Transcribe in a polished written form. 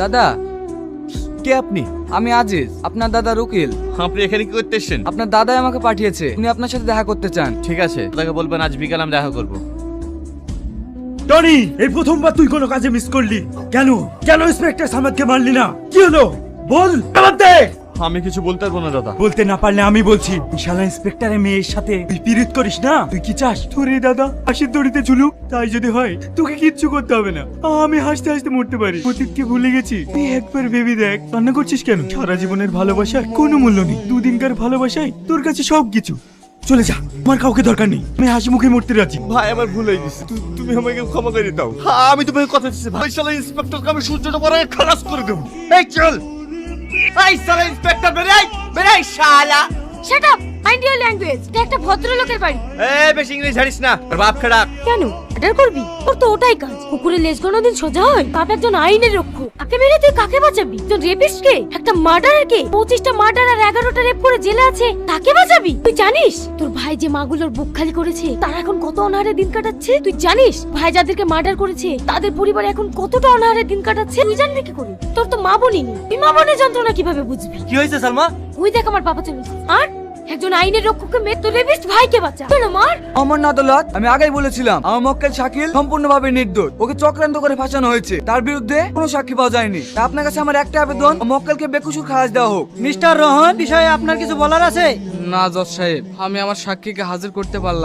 দাদা, কে আপনি? আমি আজিজ, আপনার দাদার উকিল। আপনি এখানে কি করতে এসেছেন? আপনার দাদাই আমাকে পাঠিয়েছে, উনি আপনার সাথে দেখা করতে চান। ঠিক আছে, তাকে বলবেন আজ বিকাল আমি দেখা করবো। টনি, এই প্রথমবার তুই কোনো কাজে মিস করলি কেন? কেন ইন্সপেক্টর সামাদকে মারলি না? কি হলো বল, জবাব দে। আমি কিছু বলতে পারবো না দাদা। বলতে না পারলে আমি বলছি, শালা ইন্সপেক্টরের মেয়ের সাথে তুই পিরিত করিস না? তুই কি চাস তোর এই দাদা হাসির দড়িতে ঝুলুক? তাই যদি হয় তোকে কিচ্ছু করতে হবে না, আমি হাসতে হাসতে মরতে পারি। অতীতকে ভুলে গেছি, তুই একবার ভেবে দেখ। কান্না করছিস কেন? সারা জীবনের ভালোবাসার কোনো মূল্য নেই, দুদিনকার ভালোবাসাই তোর কাছে সবকিছু। চলে যা, আমার কাউকে দরকার নেই, আমি হাসি মুখে মরতে রাজি। ভাই আমার ভুল হয়ে গেছে, তুমি আমাকে ক্ষমা করে দাও। আমি তোমাকে কথা দিচ্ছি ভাই, শালা ইন্সপেক্টরকে আমি সূর্যটা পরে খালাস করে দেবো। এই চল, এই শালা ইন্সপেক্টর বেরাই বেরাই শালা। Shut up, mind your language. এটা একটা ভদ্রলোকের বাড়ি। বেশি ইংলিশ জানিস না, তোর বাপ খারাপ। কেন অর্ডার করবি? তোর তো ওটাই কাজ। কুকুরের লেজ কোনোদিন সোজা হয়? বাপ একজন আইনের রক্ষক, কাকে মেরে তুই কাকে বাঁচাবি? একজন রেপিস্টকে, একটা মার্ডারারকে, 25টা মার্ডার আর 11টা রেপ করে জেলে আছে, তাকে বাঁচাবি? তুই জানিস তোর ভাই যে মাগুলোর বুক খালি করেছে তারা এখন কত অনাহারে দিন কাটাচ্ছে? তুই জানিস ভাই যাদেরকে মার্ডার করেছে তাদের পরিবার এখন কতটা অনাহারে দিন কাটাচ্ছে? তুই জানবি কি করে? তোর তো মা বোনই নেই, তুই মা বোনের যন্ত্রণা কিভাবে বুঝবি? কি হয়েছে সালমা? ওই দেখ আমার বাবা চলেছে। আর একজন আইনের রক্ষককে মেরে তোর রেপিস্ট ভাইকে বাঁচা। কেন মার? আমার না আদালত, আমি আগেই বলেছিলাম আমার মক্কেল শাকিল সম্পূর্ণভাবে নির্দোষ। ওকে চক্রান্ত করে ফাঁসানো হয়েছে, তার বিরুদ্ধে কোনো সাক্ষী পাওয়া যায়নি। তাই আপনার কাছে আমার একটা আবেদন, মক্কেলকে বেকসুর খালাস দেওয়া হোক। মিস্টার রোহন, বিষয়ে আপনার কিছু বলার আছে? না জজ সাহেব, আমি আমার সাক্ষীকে হাজির করতে পারলাম